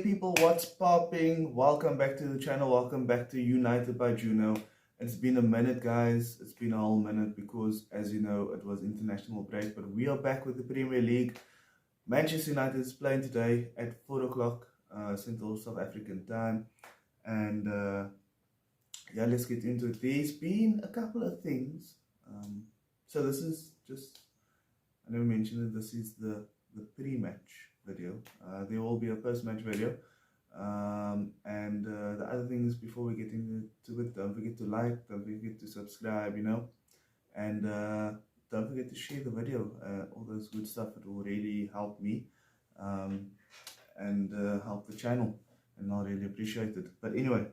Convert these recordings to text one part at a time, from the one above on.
people, what's popping? Welcome back to the channel. Welcome back to United by Juno. It's been a minute, guys. It's been a whole minute because, as you know, it was international break. But we are back with the Premier League. Manchester United is playing today at 4 o'clock Central South African time. And yeah, let's get into it. There's been a couple of things. So this is just, I never mentioned it, this is the pre-match video. There will be a post-match video. And the other thing is, before we get into it, don't forget to like, don't forget to subscribe, and don't forget to share the video. All those good stuff, it will really help me and help the channel, and I'll really appreciate it. But anyway,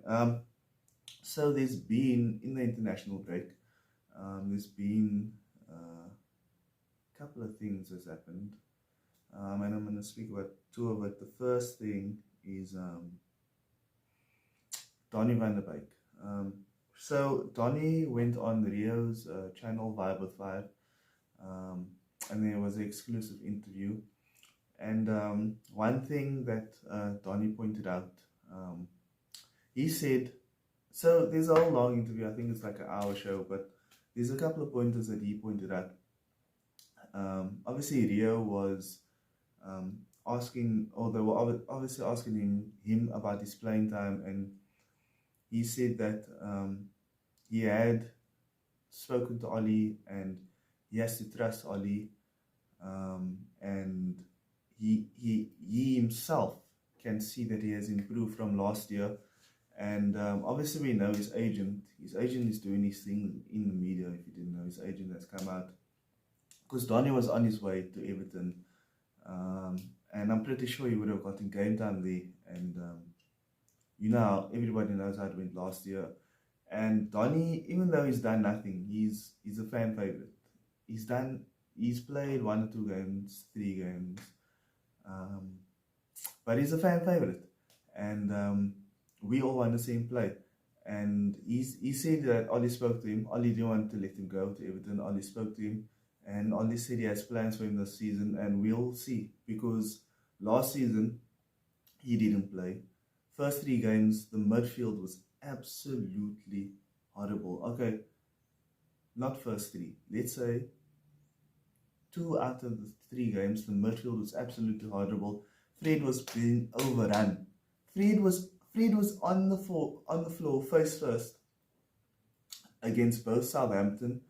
so there's been, in the international break, there's been a couple of things that's happened, and I'm going to speak about two of it. The first thing is Donny van der Beek. So Donny went on Rio's channel, Vibe with Vibe, and there was an exclusive interview. And one thing that Donny pointed out, he said, so there's a whole long interview, I think it's like an hour show, but there's a couple of pointers that he pointed out. Obviously Rio was asking, or they were obviously asking him about his playing time, and he said that he had spoken to Ollie and he has to trust Ollie, and he himself can see that he has improved from last year. And obviously we know his agent is doing his thing in the media. If you didn't know, his agent has come out, because Donny was on his way to Everton, and I'm pretty sure he would have gotten game time there. And you know, everybody knows how it went last year. And Donny, even though he's done nothing, he's a fan favorite. He's played 1 or 2 games, 3 games, but he's a fan favorite, and we all want to see him play. And he said that Ollie spoke to him. Ollie didn't want to let him go to Everton. Ollie spoke to him, and Ollie said he has plans for him this season, and we'll see, because last season he didn't play. First 3 games, the midfield was absolutely horrible. Okay, not first 3. Let's say 2 out of the 3 games, the midfield was absolutely horrible. Fred was being overrun. Fred was on the floor face first against both Southampton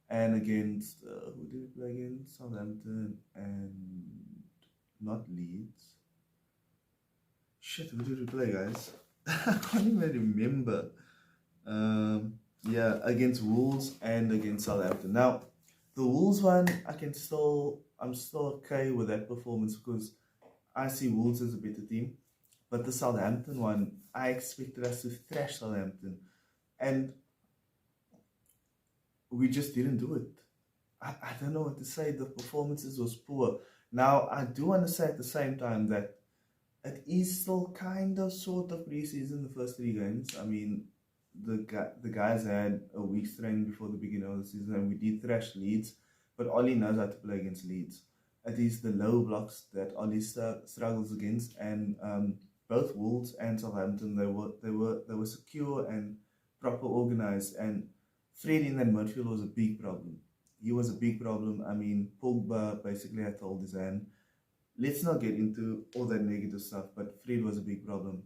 and against who did he play against? Southampton and not Leeds. Shit, who did we play, guys? I can't even remember. Yeah, against Wolves and against Southampton. Now, the Wolves one, I'm still okay with that performance, because I see Wolves as a better team. But the Southampton one, I expected us to thrash Southampton, and we just didn't do it. I don't know what to say. The performances was poor. Now, I do want to say at the same time that it is still kind of sort of pre-season, the first 3 games. I mean, the guys had a week's training before the beginning of the season, and we did thrash Leeds, but Ollie knows how to play against Leeds. It is the low blocks that Ollie struggles against, and both Wolves and Southampton, they were secure and proper organized, and Fred in that midfield was a big problem. He was a big problem. I mean, Pogba basically had to hold his hand. Let's not get into all that negative stuff, but Fred was a big problem.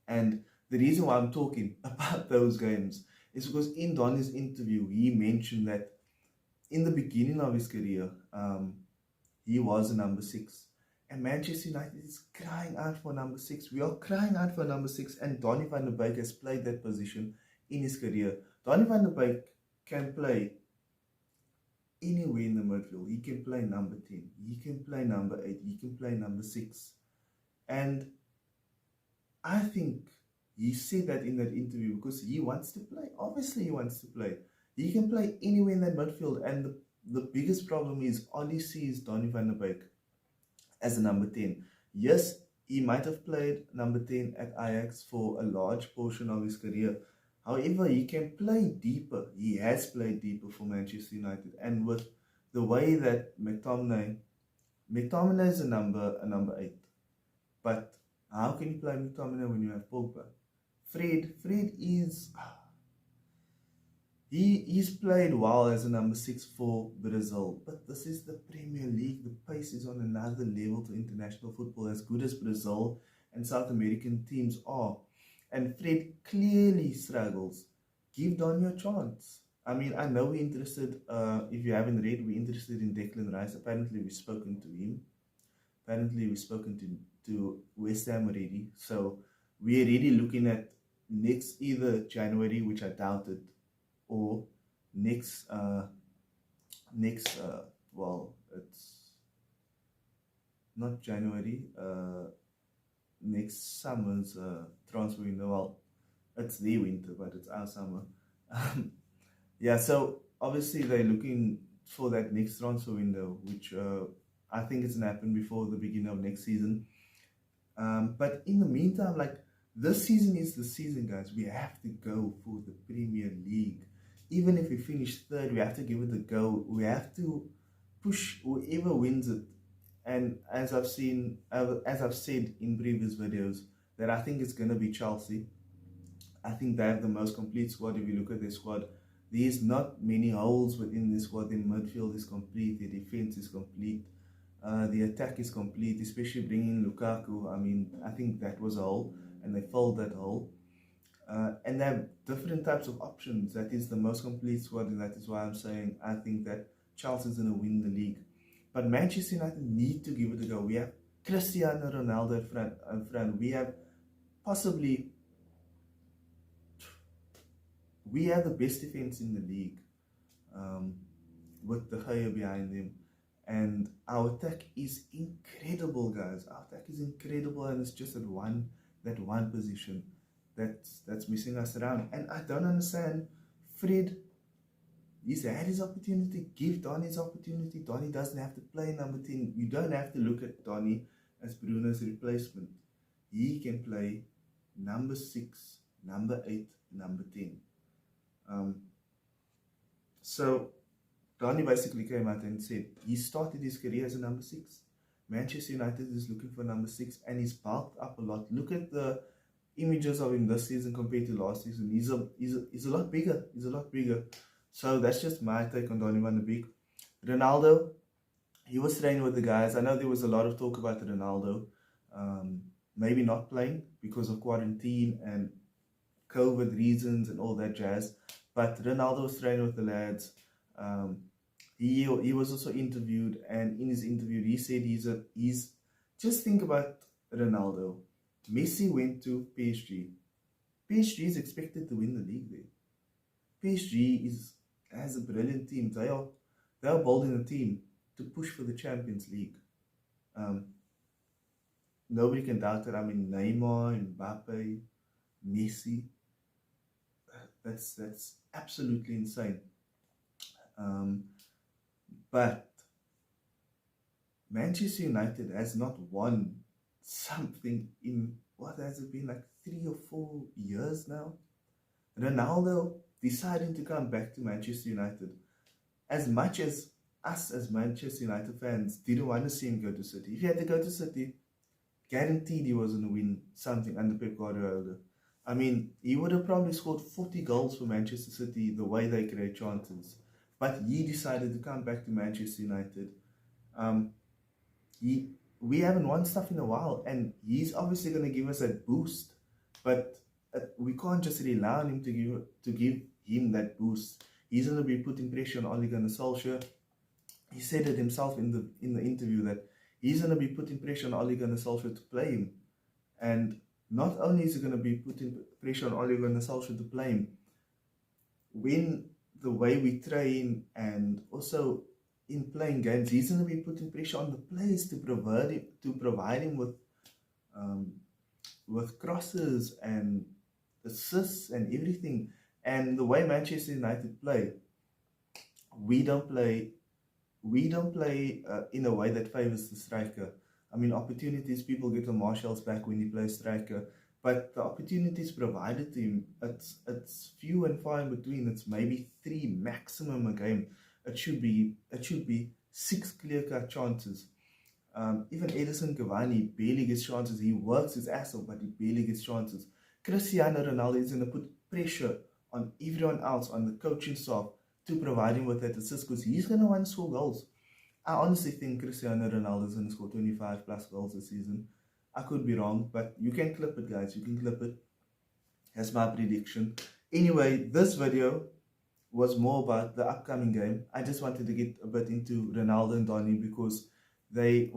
And the reason why I'm talking about those games is because in Donny's interview, he mentioned that in the beginning of his career, he was a number 6. And Manchester United is crying out for number 6. We are crying out for number 6, and Donny van der Beek has played that position in his career. Donny van der Beek can play anywhere in the midfield. He can play number 10, he can play number 8, he can play number 6. And I think he said that in that interview because he wants to play. Obviously he wants to play. He can play anywhere in that midfield, and the biggest problem is Ollie sees Donny van der Beek as a number 10. Yes, he might have played number 10 at Ajax for a large portion of his career. However, he can play deeper. He has played deeper for Manchester United. And with the way that McTominay is a number 8. But How can you play McTominay when you have Pogba? Fred is he's played well as a number 6 for Brazil, but this is the Premier League. The pace is on another level to international football, as good as Brazil and South American teams are. And Fred clearly struggles. Give Donny a chance. I mean, I know we're interested, if you haven't read, we're interested in Declan Rice. Apparently, we've spoken to him. Apparently, we've spoken to West Ham already. So, we're really looking at next either January, which I doubted, or next, well, it's not January, next summer's transfer window. Well, it's their winter, but it's our summer. Yeah, so obviously they're looking for that next transfer window, which I think is going to happen before the beginning of next season. But in the meantime, like, this season is the season, guys. We have to go for the Premier League. Even if we finish third, we have to give it a go. We have to push whoever wins it. And as I've said in previous videos, that I think it's going to be Chelsea. I think they have the most complete squad. If you look at their squad, there's not many holes within the squad. Their midfield is complete. Their defense is complete. The attack is complete, especially bringing Lukaku. I mean, I think that was a hole, and they filled that hole. And they have different types of options. That is the most complete squad, and that is why I'm saying I think that Chelsea's going to win the league. But Manchester United need to give it a go. We have Cristiano Ronaldo in front. We have possibly... we have the best defense in the league, with the Gea behind them. And our attack is incredible, guys. Our attack is incredible, and it's just that one position that's missing us around. And I don't understand. Fred, he's had his opportunity. Give Donny his opportunity. Donny doesn't have to play number 10. You don't have to look at Donny as Bruno's replacement. He can play number 6, number 8, number 10. So Donny basically came out and said he started his career as a number 6. Manchester United is looking for number 6, and he's bulked up a lot. Look at the images of him this season compared to last season. He's a lot bigger. He's a lot bigger. So that's just my take on Donny van de Beek. Ronaldo, he was training with the guys. I know there was a lot of talk about Ronaldo maybe not playing because of quarantine and COVID reasons and all that jazz. But Ronaldo was training with the lads. He was also interviewed, and in his interview he said he's just think about Ronaldo. Messi went to PSG. PSG is expected to win the league there. PSG has a brilliant team. They are building a team to push for the Champions League. Nobody can doubt it. I mean, Neymar, Mbappe, Messi. That's absolutely insane. But Manchester United has not won something in, what has it been, like 3 or 4 years now? Ronaldo deciding to come back to Manchester United. As much as us as Manchester United fans didn't want to see him go to City. If he had to go to City, guaranteed he was going to win something under Pep Guardiola. I mean, he would have probably scored 40 goals for Manchester City the way they create chances. But he decided to come back to Manchester United. We haven't won stuff in a while, and he's obviously going to give us that boost. But we can't just rely on him to give him that boost. He's going to be putting pressure on Ole Gunnar Solskjaer. He said it himself in the interview that he's going to be putting pressure on Ole Gunnar Solskjaer to play him. And not only is he going to be putting pressure on Ole Gunnar Solskjaer to play him, when the way we train and also in playing games, he's going to be putting pressure on the players to provide him with crosses and assists and everything. And the way Manchester United play, we don't play in a way that favors the striker. I mean, opportunities, people get the Marshalls back when he plays striker, but the opportunities provided to him, it's few and far in between. It's maybe 3 maximum a game. It should be 6 clear-cut chances. Even Edison Cavani barely gets chances. He works his ass off, but he barely gets chances. Cristiano Ronaldo is going to put pressure on everyone else, on the coaching staff, to provide him with that assist because he's going to want to score goals. I honestly think Cristiano Ronaldo is going to score 25 plus goals this season. I could be wrong, but you can clip it, guys. You can clip it. That's my prediction. Anyway, this video was more about the upcoming game. I just wanted to get a bit into Ronaldo and Donny because they've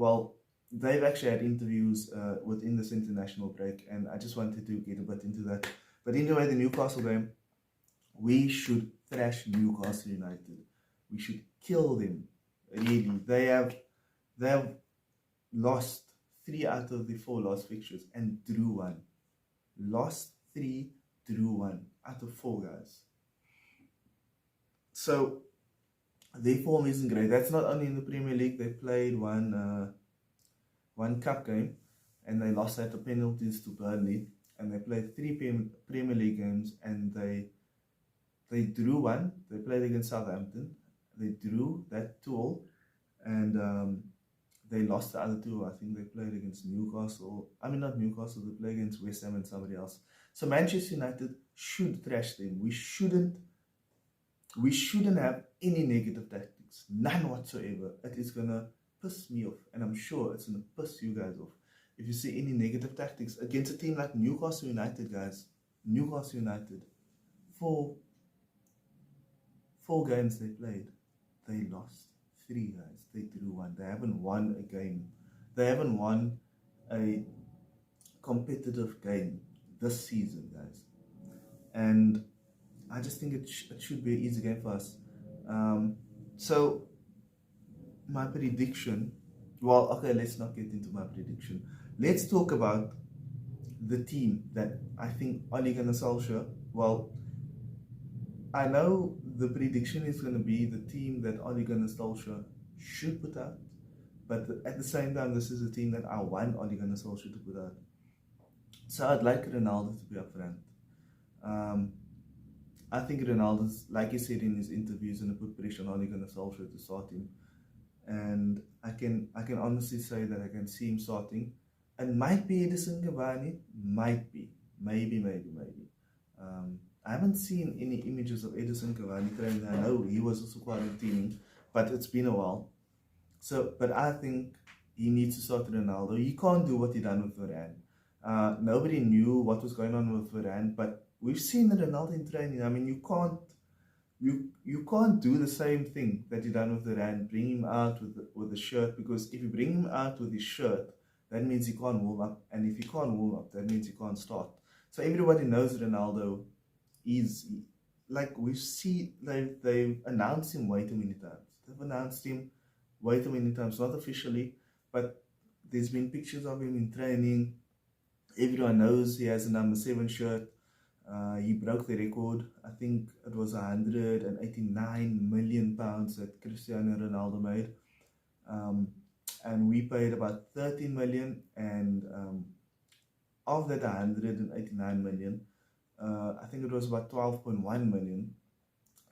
actually had interviews within this international break, and I just wanted to get a bit into that. But anyway, the Newcastle game, we should thrash Newcastle United. We should kill them. Really, they have lost 3 out of the 4 last fixtures and drew 1. Lost 3, drew 1 out of 4, guys. So their form isn't great. That's not only in the Premier League. They played one cup game and they lost at the penalties to Burnley. And they played 3 Premier League games and they drew 1. They played against Southampton. They drew that 2-2, and they lost the other 2. I think they played against Newcastle. I mean, not Newcastle. They played against West Ham and somebody else. So Manchester United should thrash them. We shouldn't have any negative tactics. None whatsoever. It is going to piss me off. And I'm sure it's going to piss you guys off. If you see any negative tactics against a team like Newcastle United, guys. Newcastle United. 4 games they played. They lost 3, guys. They drew 1. They haven't won a game. They haven't won a competitive game this season, guys. And I just think it should be an easy game for us. So, my prediction... Well, okay, let's not get into my prediction. Let's talk about the team that I think Ole Gunnar Solskjaer... Well, I know the prediction is going to be the team that Ole Gunnar Solskjaer should put out, but at the same time, this is a team that I want Ole Gunnar Solskjaer to put out. So I'd like Ronaldo to be up front. I think Ronaldo's, like he said in his interviews, going to put pressure on Ole Gunnar Solskjaer to start him, and I can honestly say that I can see him starting. It might be Edison Cavani, maybe. I haven't seen any images of Edison Cavani training. I know he was also quarantining, but it's been a while. So, but I think he needs to start Ronaldo. He can't do what he done with Varane. Nobody knew what was going on with Varane, but we've seen Ronaldo in training. I mean, you can't do the same thing that you done with Varane. Bring him out with the shirt, because if you bring him out with his shirt, that means he can't warm up, and if he can't warm up, that means he can't start. So everybody knows Ronaldo. Like we see, they've announced him way too many times. They've announced him way too many times, not officially, but there's been pictures of him in training. Everyone knows he has a number 7 shirt. He broke the record. I think it was £189 million that Cristiano Ronaldo made. And we paid about 13 million, and of that 189 million, I think it was about 12.1 million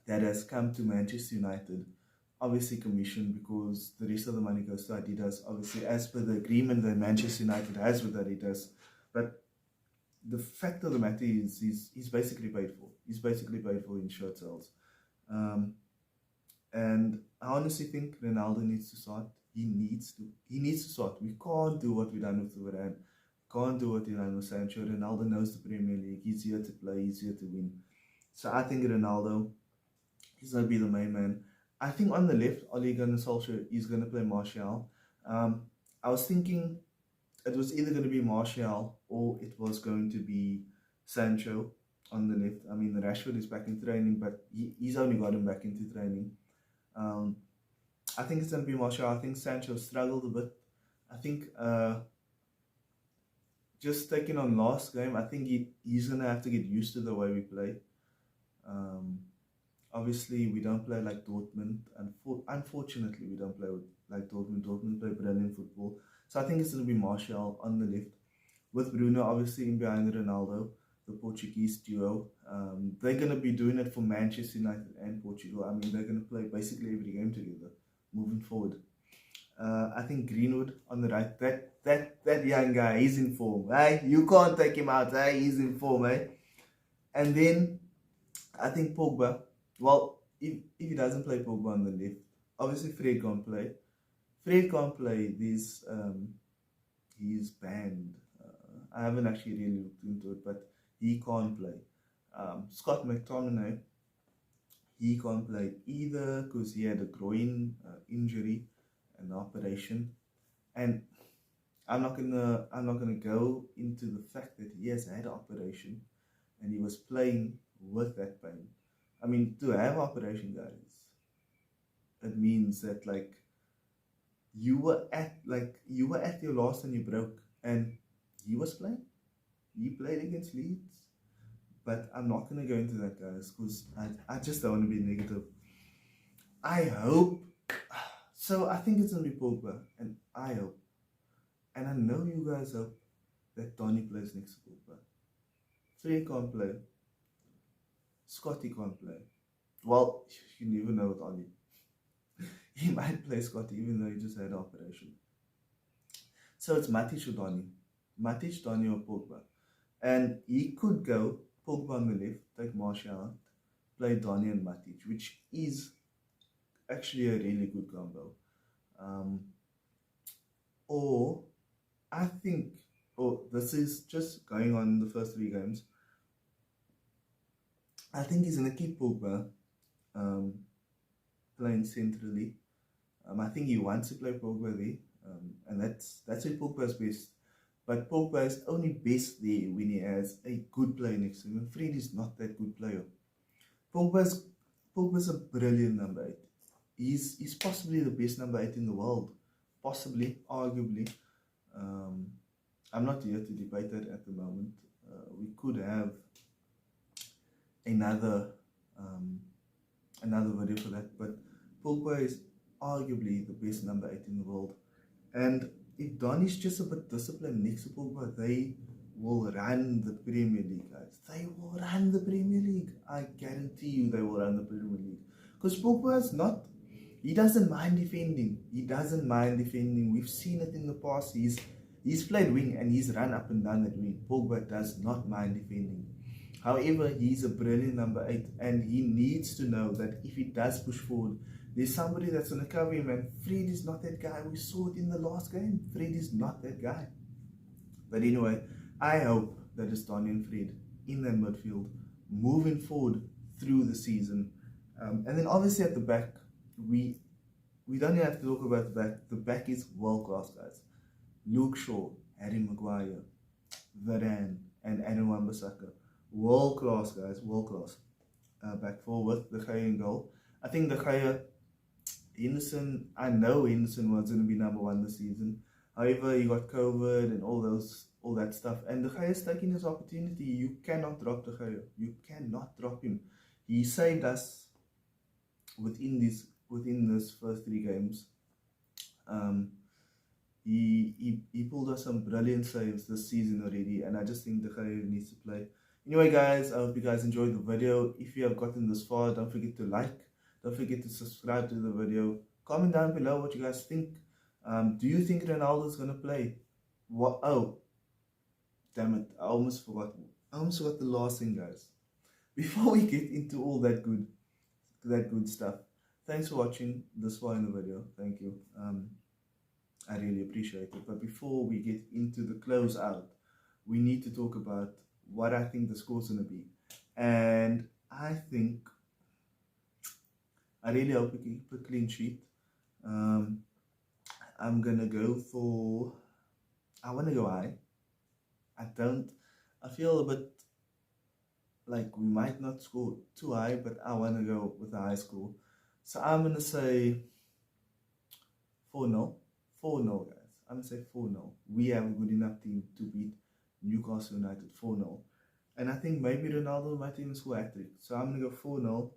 that has come to Manchester United, obviously commission, because the rest of the money goes to Adidas, obviously as per the agreement that Manchester United has with Adidas. But the fact of the matter is he's basically paid for. He's basically paid for in shirt sales. And I honestly think Ronaldo needs to start. He needs to start. We can't do what we've done with Varane. Can't do what we've done with Sancho. Ronaldo knows the Premier League. He's here to play. He's here to win. So I think Ronaldo is going to be the main man. I think on the left, Ole Gunnar Solskjaer is going to play Martial. I was thinking it was either going to be Martial or it was going to be Sancho on the left. I mean, Rashford is back in training, but he's only got him back into training. I think it's going to be Martial. I think Sancho struggled a bit. I think just taking on last game, I think he's going to have to get used to the way we play. Obviously, we don't play like Dortmund. Unfortunately, we don't play like Dortmund. Dortmund play brilliant football. So I think it's going to be Martial on the left, with Bruno obviously in behind Ronaldo, the Portuguese duo. They're going to be doing it for Manchester United and Portugal. I mean, they're going to play basically every game together moving forward. I think Greenwood on the right. That young guy, he's in form. Hey, you can't take him out. Hey, he's in form. Hey, and then I think Pogba. Well, if he doesn't play Pogba on the left, obviously Fred can't play. Fred can't play. He's banned. I haven't actually really looked into it, but he can't play. Scott McTominay, he can't play either because he had a groin injury, an operation, and I'm not gonna go into the fact that he has had an operation and he was playing with that pain. I mean, to have operation, guys, it means that you were at your last and you broke, and he was playing. He played against Leeds, but I'm not gonna go into that, guys, because I just don't want to be negative. I hope. So I think it's gonna be Pogba, and I hope, and I know you guys hope that Donny plays next to Pogba. Fred can't play. Scotty can't play. Well, you never know with Donny. He might play Scotty even though he just had an operation. So it's Matic or Donny. Matic, Donny or Pogba. And he could go Pogba on the left, take Martial out, play Donny and Matic, which is actually a really good combo. Or I think, this is just going on the first 3 games. I think he's going to keep Pogba playing centrally. I think he wants to play Pogba there, and that's where Pogba is best. But Pogba is only best there when he has a good player next to him. And Fred is not that good player. Pogba's a brilliant number 8. He's possibly the best number 8 in the world. Possibly, arguably. I'm not here to debate that at the moment. We could have another video for that, but Pogba is arguably the best number 8 in the world. And if Donny's just a bit disciplined next to Pogba, they will run the Premier League, guys. They will run the Premier League. I guarantee you they will run the Premier League. Because Pogba is not, he doesn't mind defending. He doesn't mind defending. We've seen it in the past. He's played wing and he's run up and down that wing. Pogba does not mind defending. However, he's a brilliant number 8, and he needs to know that if he does push forward, there's somebody that's going to cover him, and Fred is not that guy. We saw it in the last game. Fred is not that guy. But anyway, I hope that it's Donny and Fred in that midfield, moving forward through the season. And then obviously at the back, we don't even have to talk about the back. The back is world-class, guys. Luke Shaw, Harry Maguire, Varane, and Aaron Wan-Bissaka. World-class, guys. World-class. Back four with De Gea in goal. I think De Gea, Henderson, I know Henderson was going to be number 1 this season. However, he got COVID and all that stuff. And De Gea is taking his opportunity. You cannot drop De Gea. You cannot drop him. He saved us within this first 3 games. He pulled us some brilliant saves this season already, and I just think De Gea needs to play. Anyway, guys, I hope you guys enjoyed the video. If you have gotten this far, don't forget to like. Don't forget to subscribe to the video. Comment down below what you guys think. Do you think Ronaldo is going to play? What? Oh, damn it. I almost forgot the last thing, guys. Before we get into all that good stuff. Thanks for watching this far in the video. Thank you. I really appreciate it. But before we get into the close out, we need to talk about what I think the score's going to be. And I really hope we keep a clean sheet. I'm going to go for, I want to go high. I feel a bit like we might not score too high, but I want to go with a high score. So I'm going to say 4-0. 4-0, guys. I'm going to say 4-0. We have a good enough team to beat Newcastle United 4-0. And I think maybe Ronaldo might even score a hat-trick. So I'm going to go 4-0.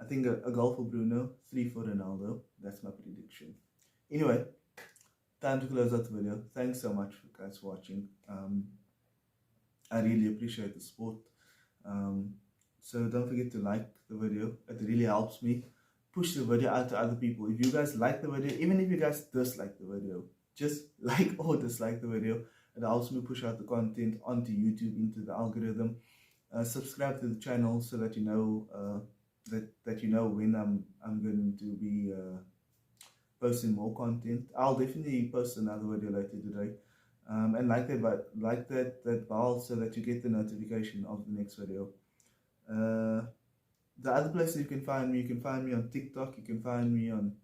I think a goal for Bruno, 3 for Ronaldo. That's my prediction. Anyway, time to close out the video. Thanks so much, guys, for watching. I really appreciate the support. So don't forget to like the video. It really helps me. push the video out to other people. If you guys like the video, even if you guys dislike the video, just like or dislike the video. It helps me push out the content onto YouTube, into the algorithm. Subscribe to the channel so that you know that you know when I'm going to be posting more content. I'll definitely post another video later today. And like that bell so that you get the notification of the next video. The other places you can find me on TikTok, you can find me on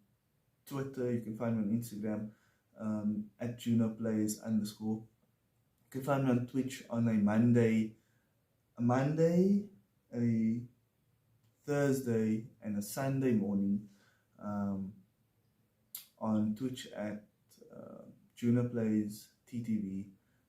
Twitter, you can find me on Instagram, at JunoPlays_. You can find me on Twitch on a Monday, a Thursday, and a Sunday morning, on Twitch at JunoPlays_TTV.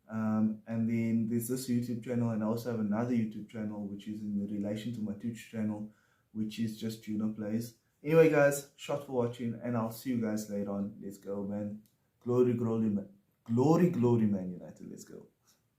And then there's this YouTube channel, and I also have another YouTube channel which is in relation to my Twitch channel, which is just Juno Plays. Anyway guys, shot for watching, and I'll see you guys later on. Let's go, man. Glory, Man United. Let's go.